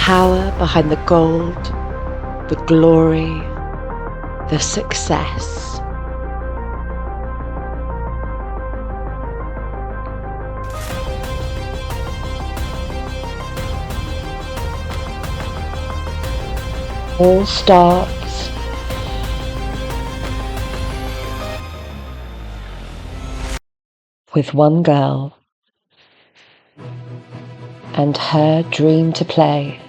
power behind the gold, the glory, the success. All starts with one girl and her dream to play,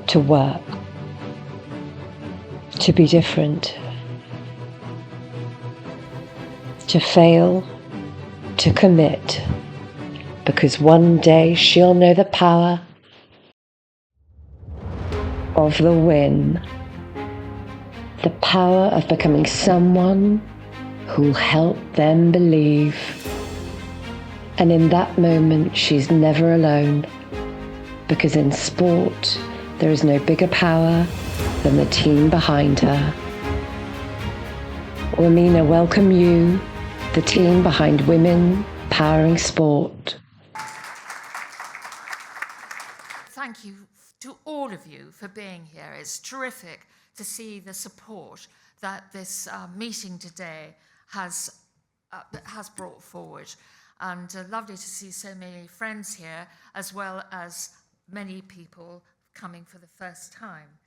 to work, to be different, to fail, to commit, because one day she'll know the power of the win, the power of becoming someone who'll help them believe. And in that moment, she's never alone, because in sport, there is no bigger power than the team behind her. WiMENA welcome you, the team behind Women Powering Sport. Thank you to all of you for being here. It's terrific to see the support that this meeting today has brought forward. And lovely to see so many friends here, as well as many people coming for the first time.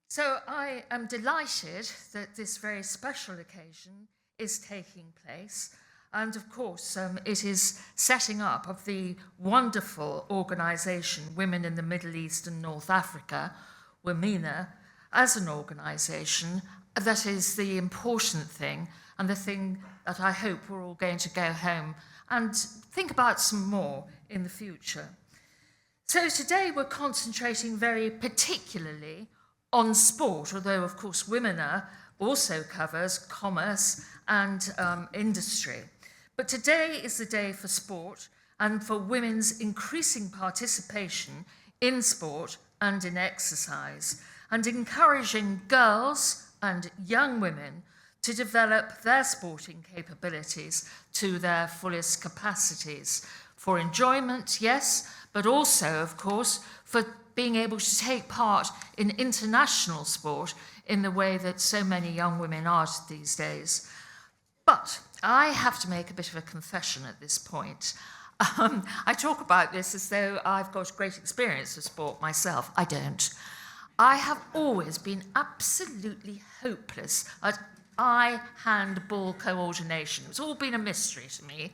So I am delighted that this very special occasion is taking place. And of course, it is setting up of the wonderful organisation, Women in the Middle East and North Africa, WiMENA, as an organisation. That is the important thing, and the thing that I hope we're all going to go home and think about some more in the future. So today we're concentrating very particularly on sport, although of course WiMENA also covers commerce and industry. But today is the day for sport and for women's increasing participation in sport and in exercise, and encouraging girls and young women to develop their sporting capabilities to their fullest capacities for enjoyment, yes, but also, of course, for being able to take part in international sport in the way that so many young women are these days. But I have to make a bit of a confession at this point. I talk about this as though I've got great experience of sport myself. I don't. I have always been absolutely hopeless at eye-hand ball coordination. It's all been a mystery to me.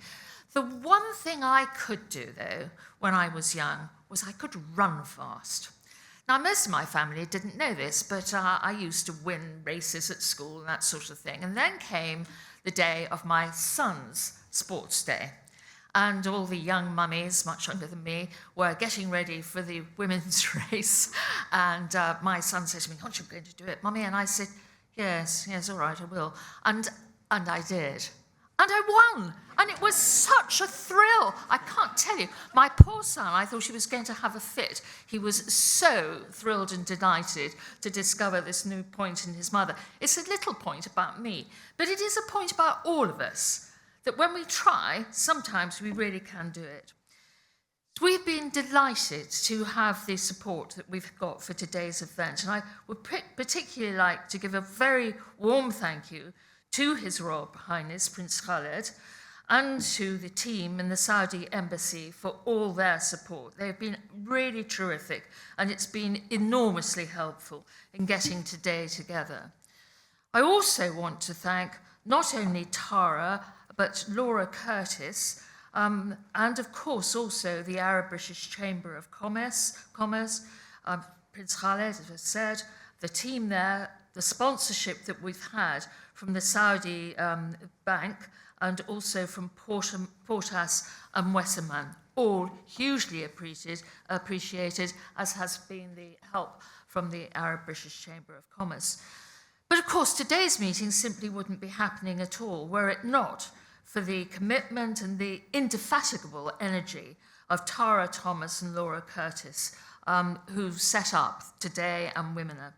The one thing I could do, though, when I was young, was I could run fast. Now, most of my family didn't know this, but I used to win races at school and that sort of thing. And then came the day of my son's sports day. And all the young mummies, much younger than me, were getting ready for the women's race. And my son said to me, "Aren't you going to do it, Mummy?" And I said, yes, all right, I will. And I did. And I won. And it was such a thrill. I can't tell you. My poor son, I thought he was going to have a fit. He was so thrilled and delighted to discover this new point in his mother. It's a little point about me, but it is a point about all of us, that when we try, sometimes we really can do it. We've been delighted to have the support that we've got for today's event, and I would particularly like to give a very warm thank you to His Royal Highness Prince Khalid and to the team in the Saudi Embassy for all their support. They've been really terrific, and it's been enormously helpful in getting today together. I also want to thank not only Tara, but Laura Curtis, and of course also the Arab British Chamber of Commerce, Prince Khalid, as I said, the team there, the sponsorship that we've had from the Saudi Bank and also from Portas and Wesserman, all hugely appreciated, as has been the help from the Arab British Chamber of Commerce. But of course today's meeting simply wouldn't be happening at all were it not for the commitment and the indefatigable energy of Tara Thomas and Laura Curtis, who've set up Today and WiMENA.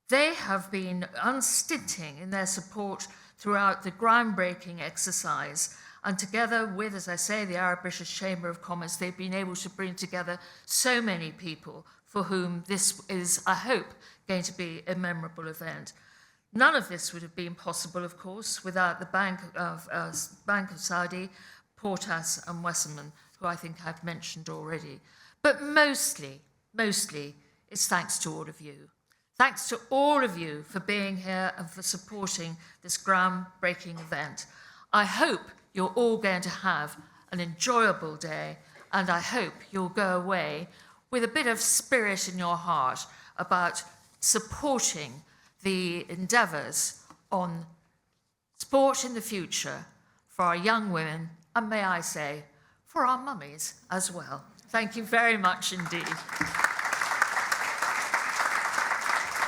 They have been unstinting in their support throughout the groundbreaking exercise And together with, as I say, the Arab British Chamber of Commerce, they've been able to bring together so many people for whom this is, I hope, going to be a memorable event. None of this would have been possible, of course, without the Bank of Saudi, Portas and Wesselman, who I think I've mentioned already. But mostly, it's thanks to all of you. Thanks to all of you for being here and for supporting this groundbreaking event. I hope you're all going to have an enjoyable day, and I hope you'll go away with a bit of spirit in your heart about supporting the endeavours on sport in the future for our young women, and may I say, for our mummies as well. Thank you very much indeed.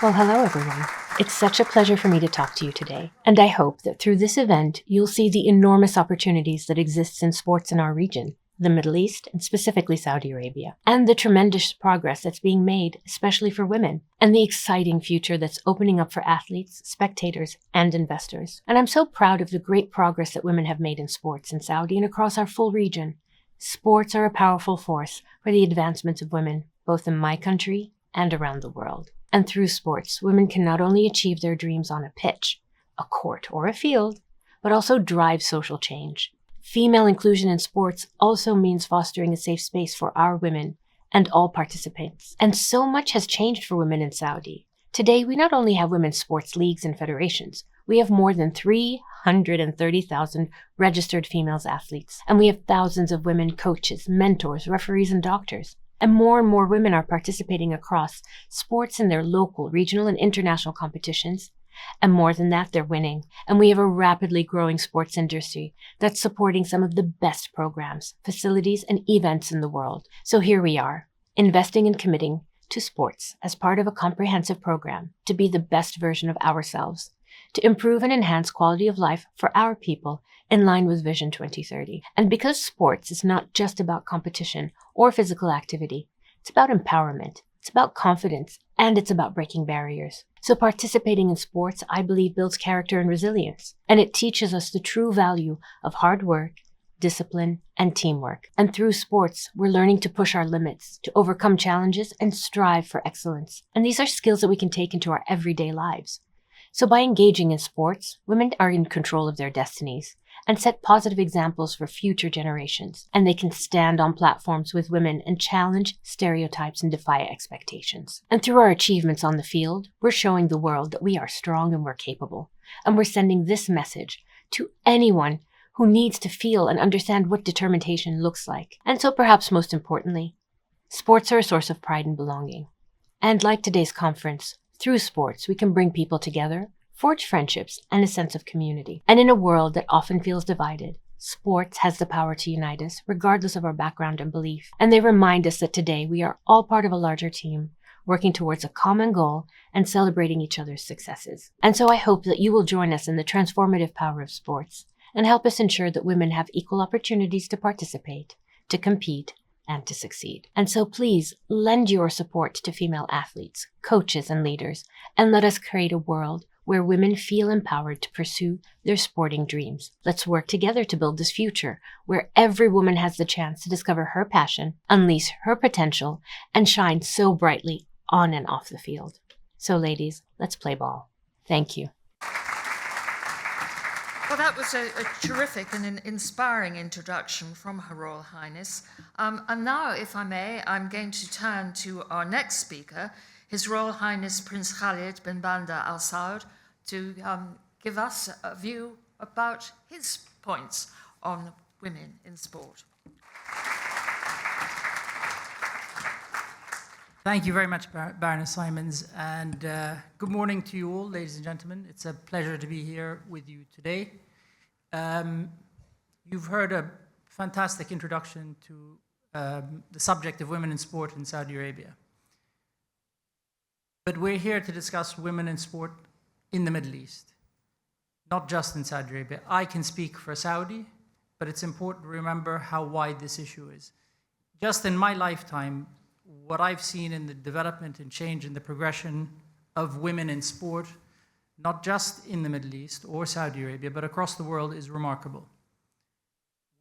Well, hello everyone. It's such a pleasure for me to talk to you today, and I hope that through this event, you'll see the enormous opportunities that exist in sports in our region, the Middle East, and specifically Saudi Arabia, and the tremendous progress that's being made, especially for women, and the exciting future that's opening up for athletes, spectators, and investors. And I'm so proud of the great progress that women have made in sports in Saudi and across our full region. Sports are a powerful force for the advancement of women, both in my country and around the world. And through sports, women can not only achieve their dreams on a pitch, a court, or a field, but also drive social change. Female inclusion in sports also means fostering a safe space for our women and all participants. And so much has changed for women in Saudi. Today, we not only have women's sports leagues and federations, we have more than 330,000 registered female athletes, and we have thousands of women coaches, mentors, referees, and doctors. And more women are participating across sports in their local, regional, and international competitions. And more than that, they're winning. And we have a rapidly growing sports industry that's supporting some of the best programs, facilities, and events in the world. So here we are, investing and committing to sports as part of a comprehensive program to be the best version of ourselves, to improve and enhance quality of life for our people in line with Vision 2030. And because sports is not just about competition or physical activity, it's about empowerment, it's about confidence, and it's about breaking barriers. So participating in sports, I believe, builds character and resilience, and it teaches us the true value of hard work, discipline, and teamwork. And through sports, we're learning to push our limits, to overcome challenges, and strive for excellence. And these are skills that we can take into our everyday lives. So by engaging in sports, women are in control of their destinies and set positive examples for future generations. And they can stand on platforms with women and challenge stereotypes and defy expectations. And through our achievements on the field, we're showing the world that we are strong and we're capable. And we're sending this message to anyone who needs to feel and understand what determination looks like. And so perhaps most importantly, sports are a source of pride and belonging. And like today's conference, through sports, we can bring people together, forge friendships, and a sense of community. And in a world that often feels divided, sports has the power to unite us, regardless of our background and belief. And they remind us that today we are all part of a larger team, working towards a common goal and celebrating each other's successes. And so I hope that you will join us in the transformative power of sports and help us ensure that women have equal opportunities to participate, to compete, and to succeed. And so please lend your support to female athletes, coaches, and leaders, and let us create a world where women feel empowered to pursue their sporting dreams. Let's work together to build this future where every woman has the chance to discover her passion, unleash her potential, and shine so brightly on and off the field. So ladies, let's play ball. Thank you. Well, that was a terrific and an inspiring introduction from Her Royal Highness. And now, if I may, I'm going to turn to our next speaker, His Royal Highness Prince KHALID bin BANDAR Al Saud, to give us a view about his points on women in sport. Thank you very much, Baroness Simons, and good morning to you all, ladies and gentlemen. It's a pleasure to be here with you today. You've heard a fantastic introduction to the subject of women in sport in Saudi Arabia. But we're here to discuss women in sport in the Middle East, not just in Saudi Arabia. I can speak for Saudi, but it's important to remember how wide this issue is. Just in my lifetime, what I've seen in the development and change in the progression of women in sport, not just in the Middle East or Saudi Arabia, but across the world, is remarkable.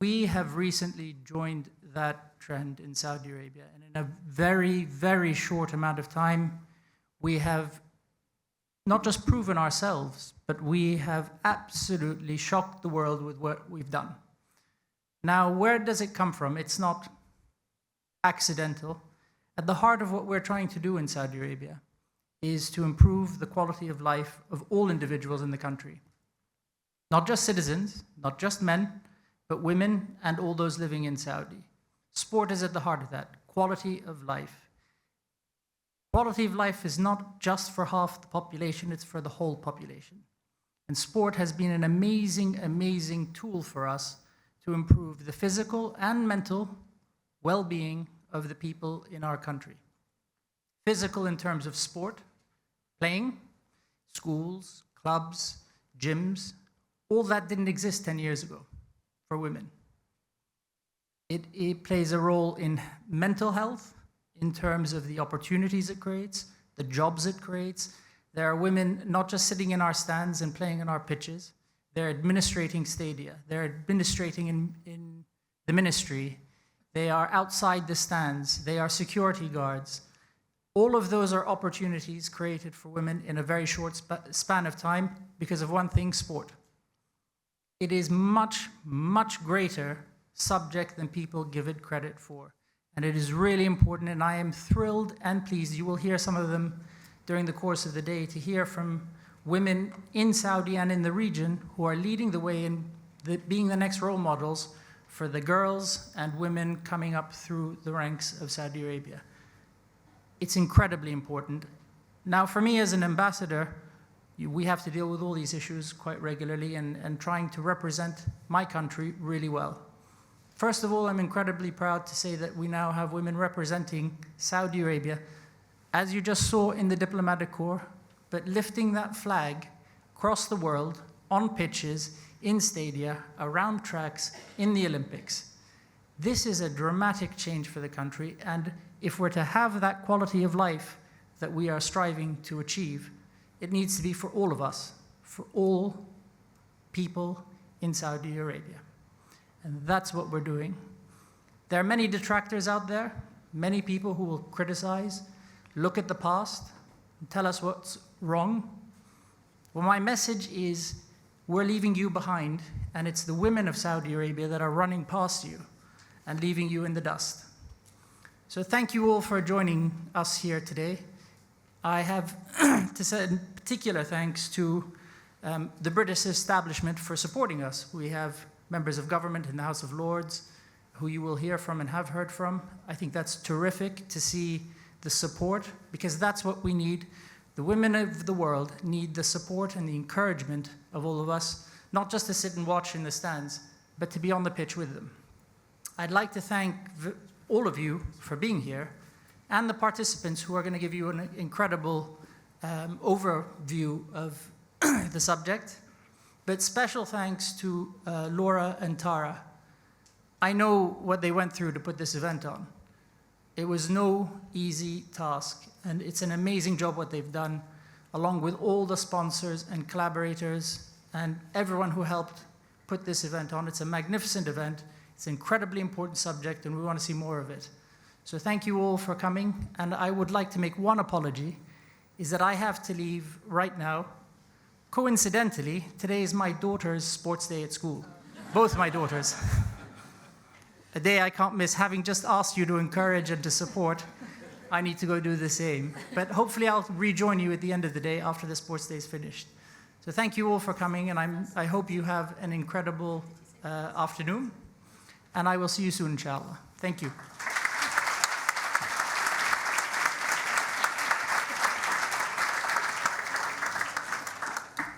We have recently joined that trend in Saudi Arabia, and in a very, very short amount of time, we have not just proven ourselves, but we have absolutely shocked the world with what we've done. Now, where does it come from? It's not accidental. At the heart of what we're trying to do in Saudi Arabia is to improve the quality of life of all individuals in the country. Not just citizens, not just men, but women and all those living in Saudi. Sport is at the heart of that, quality of life. Quality of life is not just for half the population, it's for the whole population. And sport has been an amazing, amazing tool for us to improve the physical and mental well-being of the people in our country. Physical in terms of sport, playing, schools, clubs, gyms, all that didn't exist 10 years ago for women. It plays a role in mental health in terms of the opportunities it creates, the jobs it creates. There are women not just sitting in our stands and playing in our pitches, they're administrating stadia, they're administrating in the ministry, they are outside the stands, they are security guards. All of those are opportunities created for women in a very short span of time because of one thing, sport. It is much, much greater subject than people give it credit for. And it is really important, and I am thrilled and pleased. You will hear some of them during the course of the day to hear from women in Saudi and in the region who are leading the way in being the next role models for the girls and women coming up through the ranks of Saudi Arabia. It's incredibly important. Now, for me as an ambassador, we have to deal with all these issues quite regularly and trying to represent my country really well. First of all, I'm incredibly proud to say that we now have women representing Saudi Arabia, as you just saw in the diplomatic corps, but lifting that flag across the world, on pitches, in stadia, around tracks, in the Olympics. This is a dramatic change for the country, and if we're to have that quality of life that we are striving to achieve, it needs to be for all of us, for all people in Saudi Arabia. And that's what we're doing. There are many detractors out there, many people who will criticize, look at the past, and tell us what's wrong. Well, my message is, we're leaving you behind, and it's the women of Saudi Arabia that are running past you and leaving you in the dust. So thank you all for joining us here today. I have to say particular thanks to the British establishment for supporting us. We have members of government in the House of Lords who you will hear from and have heard from. I think that's terrific to see the support, because that's what we need. The women of the world need the support and the encouragement of all of us, not just to sit and watch in the stands, but to be on the pitch with them. I'd like to thank all of you for being here, and the participants who are going to give you an incredible overview of the subject. But special thanks to Laura and Tara. I know what they went through to put this event on. It was no easy task, and it's an amazing job what they've done, along with all the sponsors and collaborators and everyone who helped put this event on. It's a magnificent event. It's an incredibly important subject, and we want to see more of it. So thank you all for coming, and I would like to make one apology, is that I have to leave right now. Coincidentally, today is my daughter's sports day at school. Both my daughters. A day I can't miss. Having just asked you to encourage and to support, I need to go do the same. But hopefully I'll rejoin you at the end of the day after the sports day is finished. So thank you all for coming, and I hope you have an incredible afternoon. And I will see you soon, inshallah. Thank you.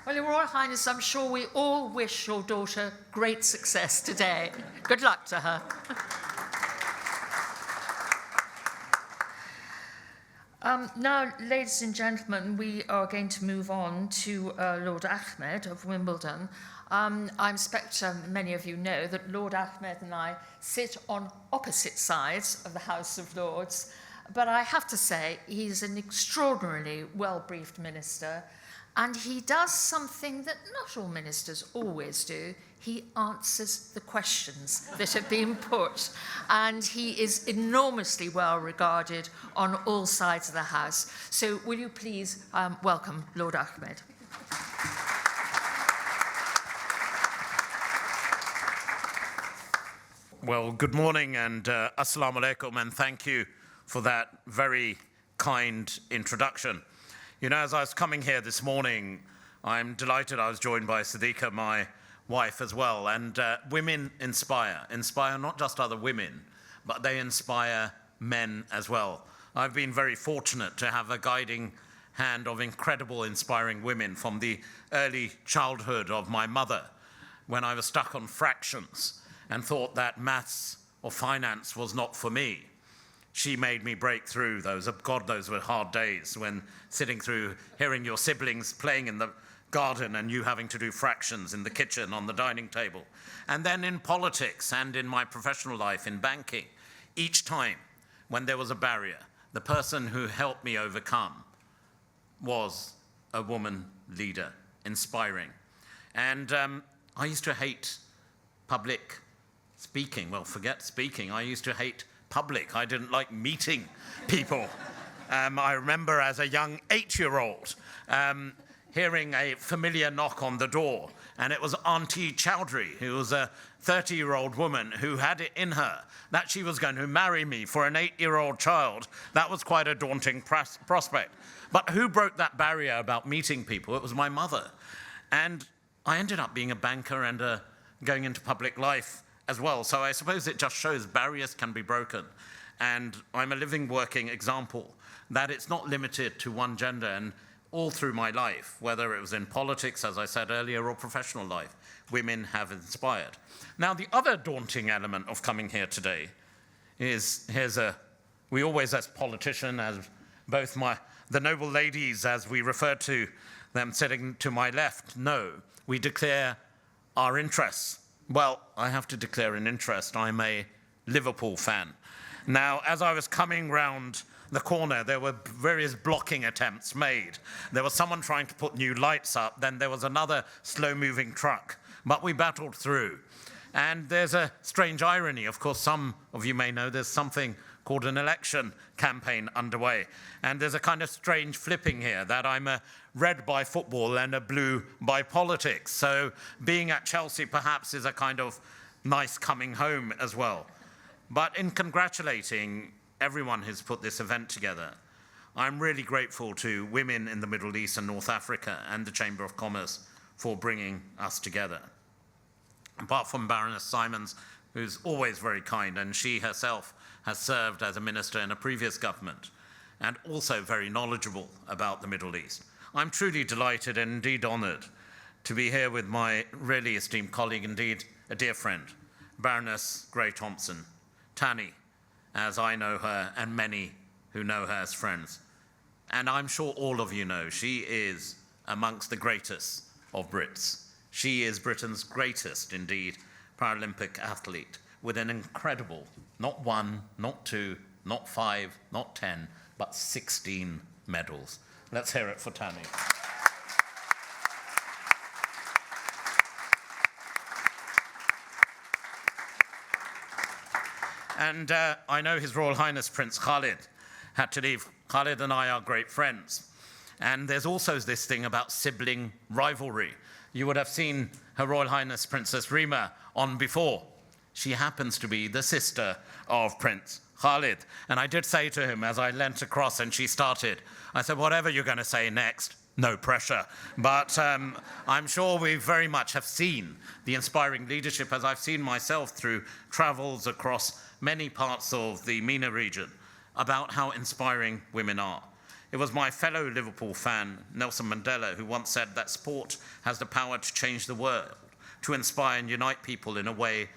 Well, Your Royal Highness, I'm sure we all wish your daughter great success today. Good luck to her. Now, ladies and gentlemen, we are going to move on to Lord Ahmed of Wimbledon. I expect many of you know that Lord Ahmed and I sit on opposite sides of the House of Lords, but I have to say he's an extraordinarily well-briefed minister, And he does something that not all ministers always do. He answers the questions that have been put. And he is enormously well regarded on all sides of the House. So will you please welcome Lord Ahmed. Well, good morning and assalamu alaikum, and thank you for that very kind introduction. You know, as I was coming here this morning, I'm delighted I was joined by Sadiqa, my wife, as well. And women inspire not just other women, but they inspire men as well. I've been very fortunate to have a guiding hand of incredible, inspiring women from the early childhood of my mother, when I was stuck on fractions and thought that maths or finance was not for me. She made me break through those. God, those were hard days when sitting through, hearing your siblings playing in the garden and you having to do fractions in the kitchen, on the dining table. And then in politics and in my professional life in banking, each time when there was a barrier, the person who helped me overcome was a woman leader, inspiring. And I used to hate public speaking. Well, forget speaking. I used to hate public. I didn't like meeting people. I remember as a young 8-year-old hearing a familiar knock on the door, and it was Auntie Chowdhury, who was a 30-year-old woman who had it in her that she was going to marry me for an 8-year-old child. That was quite a daunting prospect. But who broke that barrier about meeting people? It was my mother. And I ended up being a banker and going into public life as well. So I suppose it just shows barriers can be broken. And I'm a living, working example that it's not limited to one gender. And all through my life, whether it was in politics, as I said earlier, or professional life, women have inspired. Now, the other daunting element of coming here today is, we always as politicians, as both the noble ladies, as we refer to them sitting to my left, know, we declare our interests. Well, I have to declare an interest. I'm a Liverpool fan. Now, as I was coming round the corner, there were various blocking attempts made. There was someone trying to put new lights up, then there was another slow-moving truck, but we battled through. And there's a strange irony. Of course, some of you may know there's something called an election campaign underway. And there's a kind of strange flipping here, that I'm a red by football and a blue by politics. So being at Chelsea perhaps is a kind of nice coming home as well. But in congratulating everyone who's put this event together, I'm really grateful to women in the Middle East and North Africa and the Chamber of Commerce for bringing us together. Apart from Baroness SYMONS, who's always very kind, and she herself has served as a minister in a previous government, and also very knowledgeable about the Middle East. I'm truly delighted and indeed honored to be here with my really esteemed colleague, indeed a dear friend, Baroness GREY-THOMPSON, Tani, as I know her, and many who know her as friends. And I'm sure all of you know, she is amongst the greatest of Brits. She is Britain's greatest, indeed, Paralympic athlete, with an incredible, not 1, not 2, not 5, not 10, but 16 medals. Let's hear it for Tani. And I know His Royal Highness Prince KHALID had to leave. KHALID and I are great friends. And there's also this thing about sibling rivalry. You would have seen Her Royal Highness Princess REEMA on before. She happens to be the sister of Prince KHALID. And I did say to him as I leant across and she started, I said, whatever you're going to say next, no pressure. But I'm sure we very much have seen the inspiring leadership, as I've seen myself through travels across many parts of the MENA region, about how inspiring women are. It was my fellow Liverpool fan, Nelson Mandela, who once said that sport has the power to change the world, to inspire and unite people in a way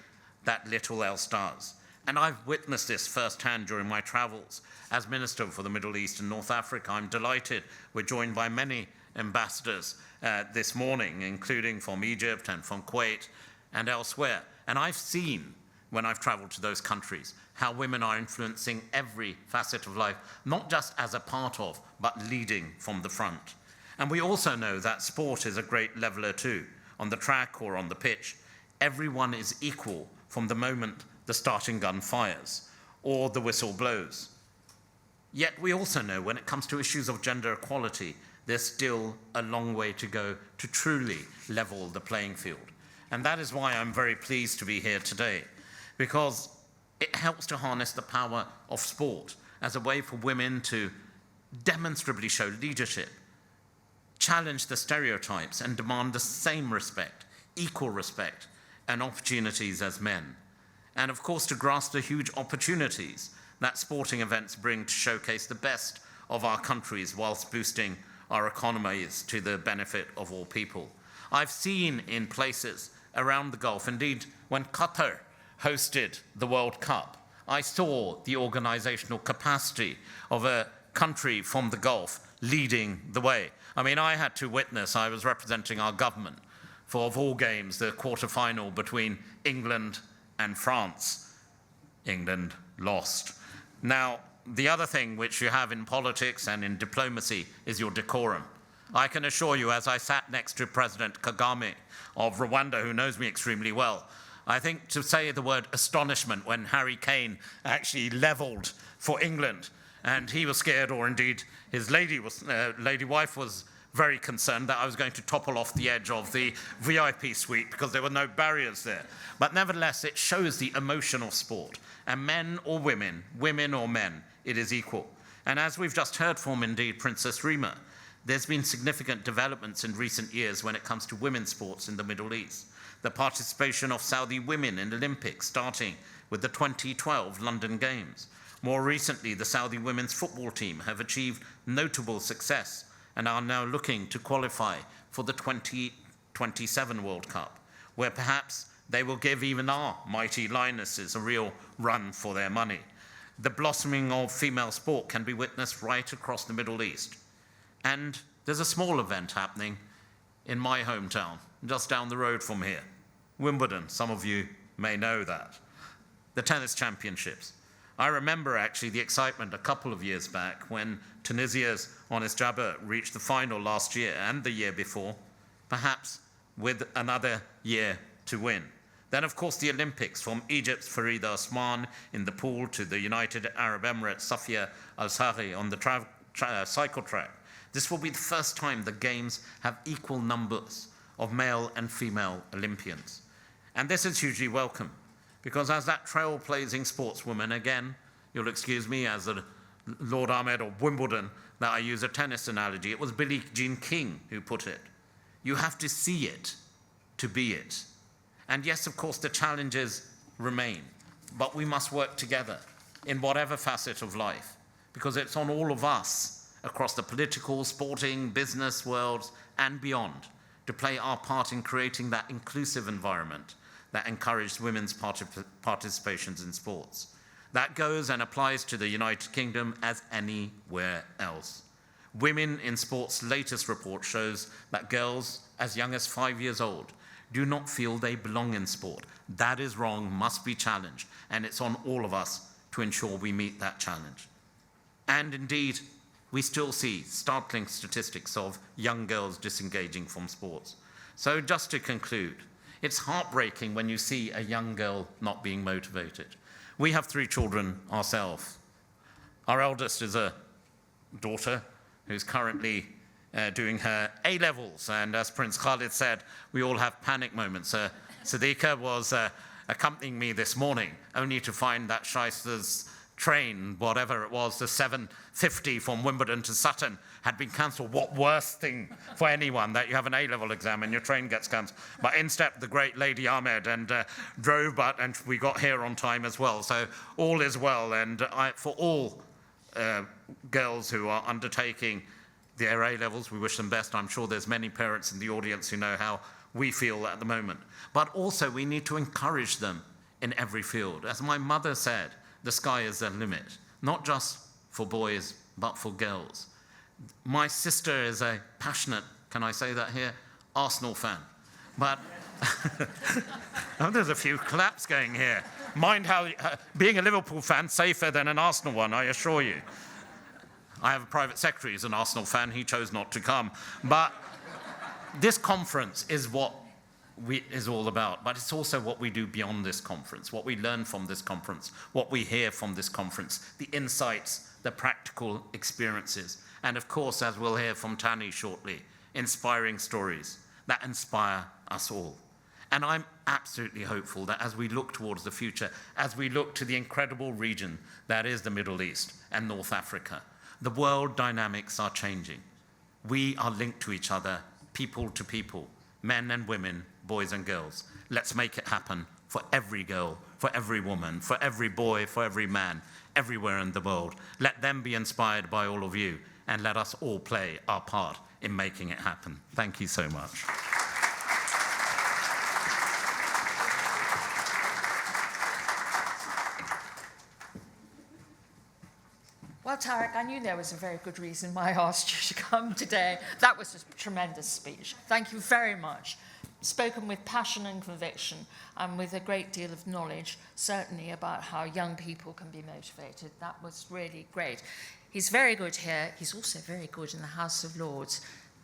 that little else does. And I've witnessed this firsthand during my travels. As Minister for the Middle East and North Africa, I'm delighted we're joined by many ambassadors this morning, including from Egypt and from Kuwait and elsewhere. And I've seen, when I've traveled to those countries, how women are influencing every facet of life, not just as a part of, but leading from the front. And we also know that sport is a great leveler too. On the track or on the pitch, everyone is equal from the moment the starting gun fires or the whistle blows. Yet we also know when it comes to issues of gender equality, there's still a long way to go to truly level the playing field. And that is why I'm very pleased to be here today, because it helps to harness the power of sport as a way for women to demonstrably show leadership, challenge the stereotypes, and demand the same respect, equal respect, and opportunities as men. And of course, to grasp the huge opportunities that sporting events bring to showcase the best of our countries whilst boosting our economies to the benefit of all people. I've seen in places around the Gulf, indeed, when Qatar hosted the World Cup, I saw the organizational capacity of a country from the Gulf leading the way. I mean, I had to witness, I was representing our government for, of all games, the quarterfinal between England and France. England lost. Now, the other thing which you have in politics and in diplomacy is your decorum. I can assure you, as I sat next to President Kagame of Rwanda, who knows me extremely well, I think to say the word astonishment when Harry Kane actually leveled for England, and he was scared, or indeed his lady wife was very concerned that I was going to topple off the edge of the VIP suite because there were no barriers there. But nevertheless, it shows the emotion of sport. And men or women, women or men, it is equal. And as we've just heard from, indeed, Princess REEMA, there's been significant developments in recent years when it comes to women's sports in the Middle East. The participation of Saudi women in Olympics, starting with the 2012 London Games. More recently, the Saudi women's football team have achieved notable success and are now looking to qualify for the 2027 World Cup, where perhaps they will give even our mighty lionesses a real run for their money. The blossoming of female sport can be witnessed right across the Middle East. And there's a small event happening in my hometown, just down the road from here. Wimbledon, some of you may know that. The tennis championships. I remember actually the excitement a couple of years back when Tunisia's Onis Jabeur reached the final last year and the year before, perhaps with another year to win. Then, of course, the Olympics, from Egypt's Farida Osman in the pool to the United Arab Emirates' Safia Al-Sari on the cycle track. This will be the first time the Games have equal numbers of male and female Olympians. And this is hugely welcome, because as that trailblazing sportswoman, again, you'll excuse me as a Lord Ahmed of Wimbledon, that I use a tennis analogy, it was Billie Jean King who put it. You have to see it to be it. And yes, of course, the challenges remain, but we must work together in whatever facet of life, because it's on all of us across the political, sporting, business worlds and beyond to play our part in creating that inclusive environment that encourages women's participations in sports. That goes and applies to the United Kingdom as anywhere else. Women in Sport's latest report shows that girls as young as 5 years old do not feel they belong in sport. That is wrong, must be challenged, and it's on all of us to ensure we meet that challenge. And indeed, we still see startling statistics of young girls disengaging from sports. So just to conclude, it's heartbreaking when you see a young girl not being motivated. We have 3 children ourselves. Our eldest is a daughter who's currently doing her A-levels, and as Prince Khalid said, we all have panic moments. Sadiqa was accompanying me this morning, only to find that Shaista's train, whatever it was, the 7:50 from Wimbledon to Sutton, had been cancelled. What worse thing for anyone that you have an A-level exam and your train gets cancelled. But in stepped the great Lady Ahmed and drove, and we got here on time as well. So all is well, and for all girls who are undertaking their A-levels, we wish them best. I'm sure there's many parents in the audience who know how we feel at the moment. But also we need to encourage them in every field. As my mother said, the sky is the limit, not just for boys, but for girls. My sister is a passionate, can I say that here, Arsenal fan. But oh, there's a few claps going here. Mind how being a Liverpool fan safer than an Arsenal one, I assure you. I have a private secretary who's an Arsenal fan. He chose not to come. But this conference is what is all about, but it's also what we do beyond this conference, what we learn from this conference, what we hear from this conference, the insights, the practical experiences, and of course, as we'll hear from Tani shortly, inspiring stories that inspire us all. And I'm absolutely hopeful that as we look towards the future, as we look to the incredible region that is the Middle East and North Africa, the world dynamics are changing. We are linked to each other, people to people, men and women, boys and girls. Let's make it happen for every girl, for every woman, for every boy, for every man, everywhere in the world. Let them be inspired by all of you, and let us all play our part in making it happen. Thank you so much. Well, Tariq, I knew there was a very good reason why I asked you to come today. That was a tremendous speech. Thank you very much. Spoken with passion and conviction, and with a great deal of knowledge, certainly about how young people can be motivated. That was really great. He's very good here. He's also very good in the House of Lords,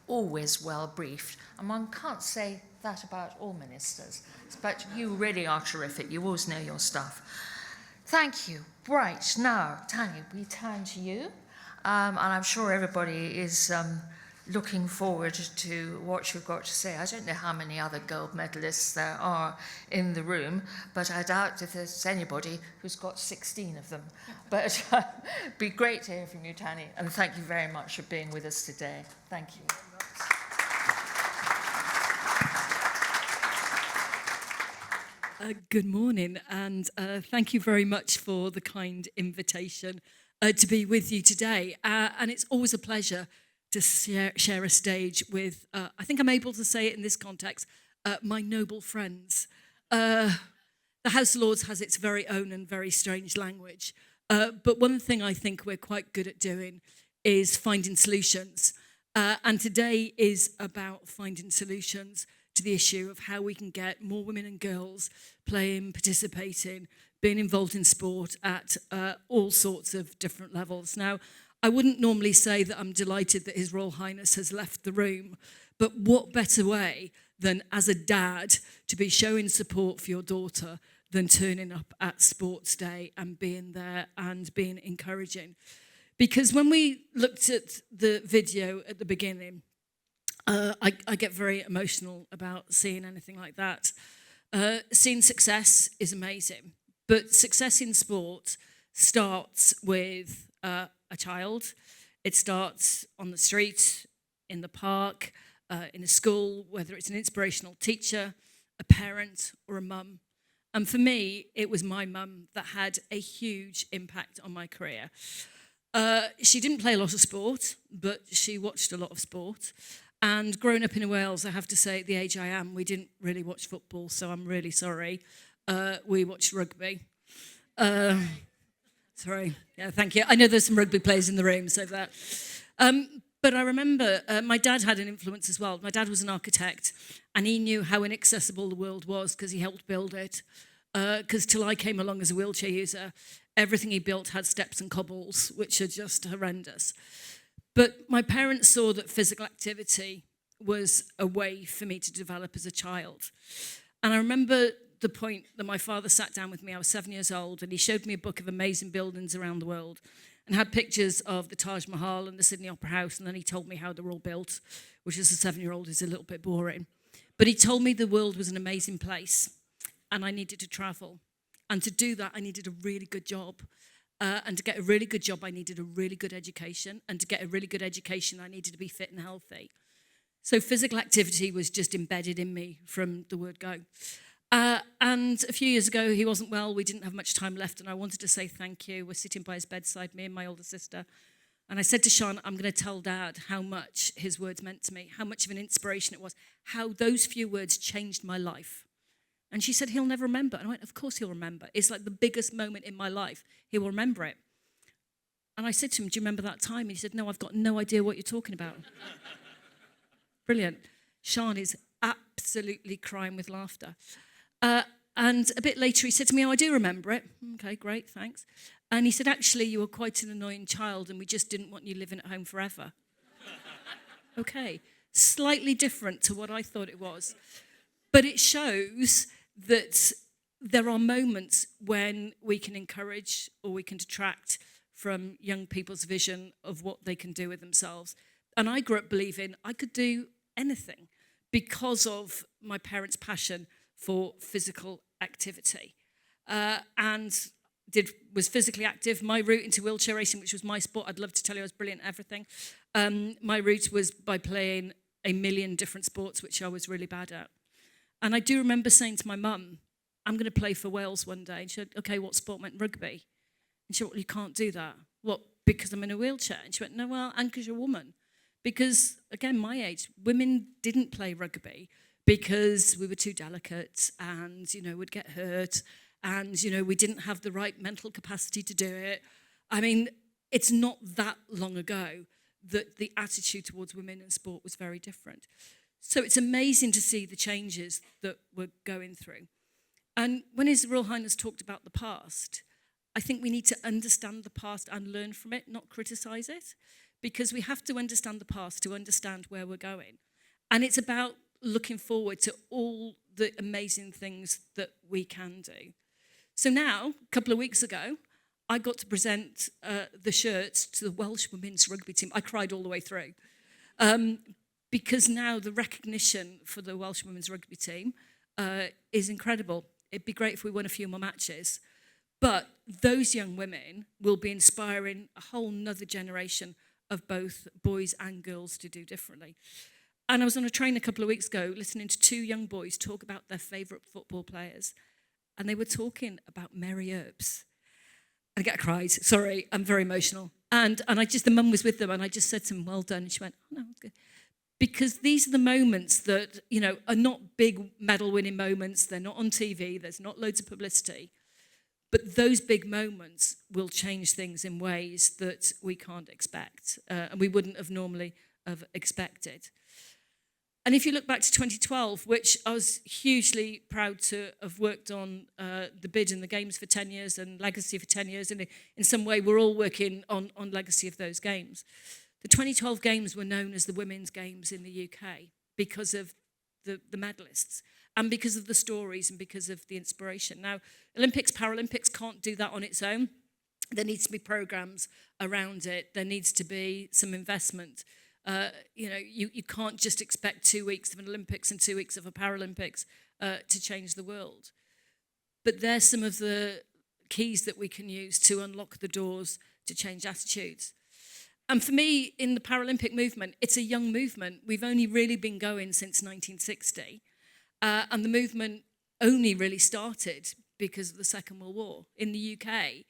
always well briefed. And one can't say that about all ministers. But you really are terrific. You always know your stuff. Thank you. Right, now, Tanya, we turn to you. And I'm sure everybody is looking forward to what you've got to say. I don't know how many other gold medalists there are in the room, but I doubt if there's anybody who's got 16 of them. But it'd be great to hear from you, Tani, and thank you very much for being with us today. Thank you. Good morning, and thank you very much for the kind invitation to be with you today. And it's always a pleasure to share a stage with, I think I'm able to say it in this context, my noble friends. The House of Lords has its very own and very strange language. But one thing I think we're quite good at doing is finding solutions. And today is about finding solutions to the issue of how we can get more women and girls playing, participating, being involved in sport at all sorts of different levels. Now, I wouldn't normally say that I'm delighted that His Royal Highness has left the room, but what better way than as a dad to be showing support for your daughter than turning up at Sports Day and being there and being encouraging. Because when we looked at the video at the beginning, I get very emotional about seeing anything like that. Seeing success is amazing, but success in sport starts with a child. It starts on the street, in the park, in a school, whether it's an inspirational teacher, a parent, or a mum. And for me, it was my mum that had a huge impact on my career. She didn't play a lot of sport, but she watched a lot of sport. And growing up in Wales, I have to say, at the age I am, we didn't really watch football, so I'm really sorry. We watched rugby. Sorry, yeah, thank you. I know there's some rugby players in the room, so that. But I remember my dad had an influence as well. My dad was an architect, and he knew how inaccessible the world was because he helped build it. Because till I came along as a wheelchair user, everything he built had steps and cobbles, which are just horrendous. But my parents saw that physical activity was a way for me to develop as a child. And I remember the point that my father sat down with me. I was 7 years old, and he showed me a book of amazing buildings around the world and had pictures of the Taj Mahal and the Sydney Opera House, and then he told me how they were all built, which as a 7-year-old is a little bit boring. But he told me the world was an amazing place, and I needed to travel. And to do that, I needed a really good job. And to get a really good job, I needed a really good education. And to get a really good education, I needed to be fit and healthy. So physical activity was just embedded in me from the word go. And a few years ago, he wasn't well. We didn't have much time left, and I wanted to say thank you. We're sitting by his bedside, me and my older sister. And I said to Sean, I'm going to tell Dad how much his words meant to me, how much of an inspiration it was, how those few words changed my life. And she said, he'll never remember. And I went, of course he'll remember. It's like the biggest moment in my life. He will remember it. And I said to him, do you remember that time? And he said, no, I've got no idea what you're talking about. Brilliant. Sean is absolutely crying with laughter. And a bit later he said to me, oh, I do remember it. Okay, great, thanks. And he said, actually, you were quite an annoying child and we just didn't want you living at home forever. Okay, slightly different to what I thought it was. But it shows that there are moments when we can encourage or we can detract from young people's vision of what they can do with themselves. And I grew up believing I could do anything because of my parents' passion for physical activity. And was physically active. My route into wheelchair racing, which was my sport, I'd love to tell you I was brilliant at everything. My route was by playing a million different sports, which I was really bad at. And I do remember saying to my mum, I'm going to play for Wales one day. And she said, okay, what sport? I went, rugby. And she went, well, you can't do that. What, because I'm in a wheelchair? And she went, no, well, and because you're a woman. Because, again, my age, women didn't play rugby because we were too delicate and, would get hurt and, we didn't have the right mental capacity to do it. I mean, it's not that long ago that the attitude towards women in sport was very different. So it's amazing to see the changes that we're going through. And when His Royal Highness talked about the past, I think we need to understand the past and learn from it, not criticise it, because we have to understand the past to understand where we're going. And it's about looking forward to all the amazing things that we can do. So now, a couple of weeks ago, I got to present the shirts to the Welsh women's rugby team. I cried all the way through. Because now the recognition for the Welsh women's rugby team is incredible. It'd be great if we won a few more matches. But those young women will be inspiring a whole nother generation of both boys and girls to do differently. And I was on a train a couple of weeks ago listening to two young boys talk about their favourite football players. And they were talking about Mary Earps. I cried. Sorry, I'm very emotional. And the mum was with them, and I just said to them, well done. And she went, oh, no, it's good. Because these are the moments that, are not big medal-winning moments. They're not on TV. There's not loads of publicity. But those big moments will change things in ways that we can't expect, and we wouldn't have normally have expected. And if you look back to 2012, which I was hugely proud to have worked on the bid and the games for 10 years and legacy for 10 years, and in some way we're all working on legacy of those games. The 2012 games were known as the women's games in the UK because of the medalists and because of the stories and because of the inspiration. Now, Olympics, Paralympics can't do that on its own. There needs to be programs around it. There needs to be some investment. You can't just expect 2 weeks of an Olympics and 2 weeks of a Paralympics to change the world. But there's some of the keys that we can use to unlock the doors to change attitudes. And for me, in the Paralympic movement, it's a young movement. We've only really been going since 1960. And the movement only really started because of the Second World War. In the UK,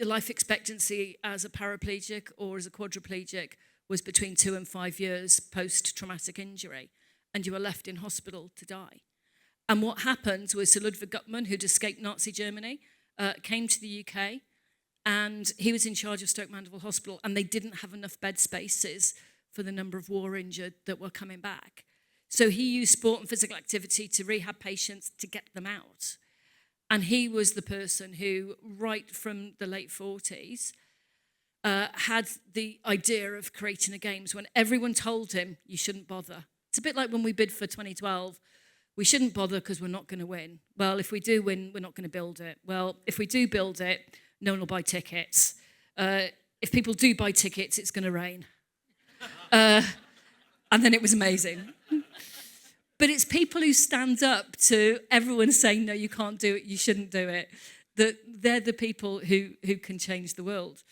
life expectancy as a paraplegic or as a quadriplegic was between 2 and 5 years post-traumatic injury, and you were left in hospital to die. And what happened was Sir Ludwig Guttmann, who'd escaped Nazi Germany, came to the UK, and he was in charge of Stoke Mandeville Hospital, and they didn't have enough bed spaces for the number of war injured that were coming back. So he used sport and physical activity to rehab patients to get them out. And he was the person who, right from the late 40s, had the idea of creating a games when everyone told him, you shouldn't bother. It's a bit like when we bid for 2012. We shouldn't bother because we're not going to win. Well, if we do win, we're not going to build it. Well, if we do build it, no one will buy tickets. If people do buy tickets, it's going to rain. And then it was amazing. But it's people who stand up to everyone saying, no, you can't do it, you shouldn't do it, that they're the people who can change the world.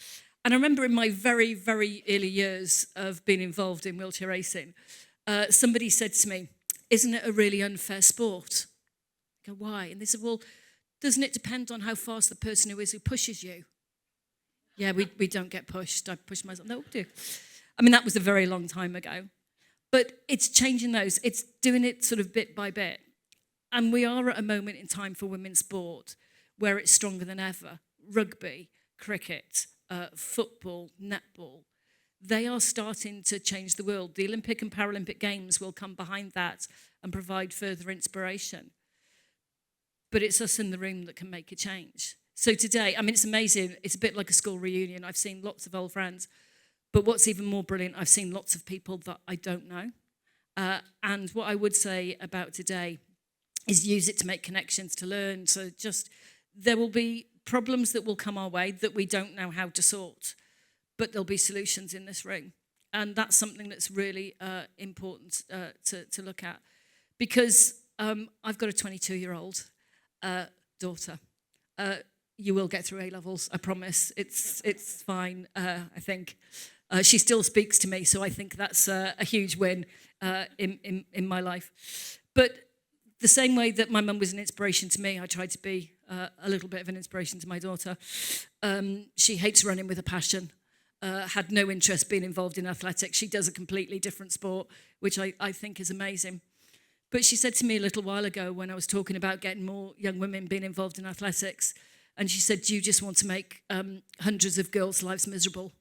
And I remember in my very, very early years of being involved in wheelchair racing, somebody said to me, isn't it a really unfair sport? I go, why? And they said, well, doesn't it depend on how fast the person who pushes you? Yeah, we don't get pushed. I push myself. No, we do. I mean, that was a very long time ago. But it's changing those. It's doing it sort of bit by bit. And we are at a moment in time for women's sport where it's stronger than ever. Rugby, cricket, football, netball. They are starting to change the world. The Olympic and Paralympic Games will come behind that and provide further inspiration. But it's us in the room that can make a change. So today, I mean, it's amazing. It's a bit like a school reunion. I've seen lots of old friends. But what's even more brilliant, I've seen lots of people that I don't know. And what I would say about today is use it to make connections, to learn. So just, there will be problems that will come our way that we don't know how to sort, but there'll be solutions in this room. And that's something that's really important to look at. Because I've got a 22-year-old daughter. You will get through A-levels, I promise. It's fine, I think. She still speaks to me, so I think that's a huge win in my life. But the same way that my mum was an inspiration to me, I tried to be a little bit of an inspiration to my daughter. She hates running with a passion, had no interest being involved in athletics. She does a completely different sport, which I think is amazing. But she said to me a little while ago when I was talking about getting more young women being involved in athletics, and she said, do you just want to make hundreds of girls' lives miserable?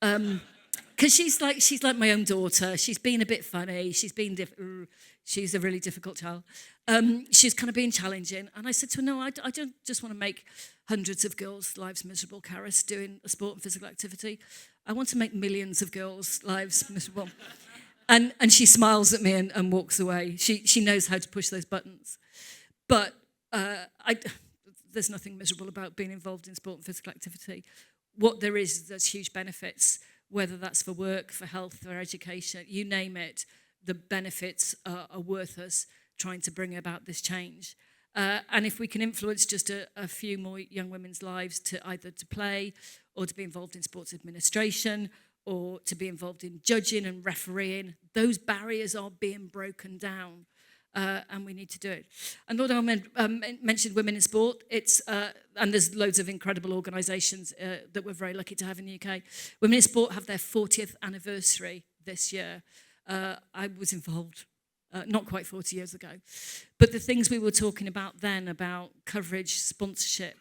Because she's like my own daughter. She's been a bit funny. She's a really difficult child. She's kind of being challenging. And I said to her, no, I don't just want to make hundreds of girls' lives miserable, Karis, doing a sport and physical activity. I want to make millions of girls' lives miserable. And she smiles at me and walks away. She knows how to push those buttons. But there's nothing miserable about being involved in sport and physical activity. What there's huge benefits, whether that's for work, for health, for education, you name it. The benefits are worth us trying to bring about this change. And if we can influence just a few more young women's lives to either to play or to be involved in sports administration or to be involved in judging and refereeing, those barriers are being broken down. And we need to do it. And Lord Ahmed mentioned women in sport. And there's loads of incredible organisations that we're very lucky to have in the UK. Women in sport have their 40th anniversary this year. I was involved not quite 40 years ago. But the things we were talking about then, about coverage, sponsorship,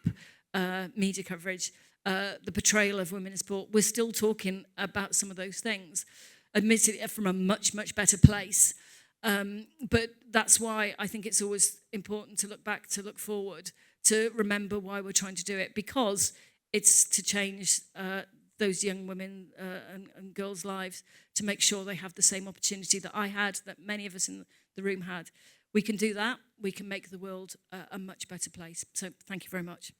media coverage, the portrayal of women in sport, we're still talking about some of those things, admittedly from a much, much better place. But that's why I think it's always important to look back, to look forward, to remember why we're trying to do it, because it's to change those young women and girls' lives, to make sure they have the same opportunity that I had, that many of us in the room had. We can do that. We can make the world a much better place. So thank you very much.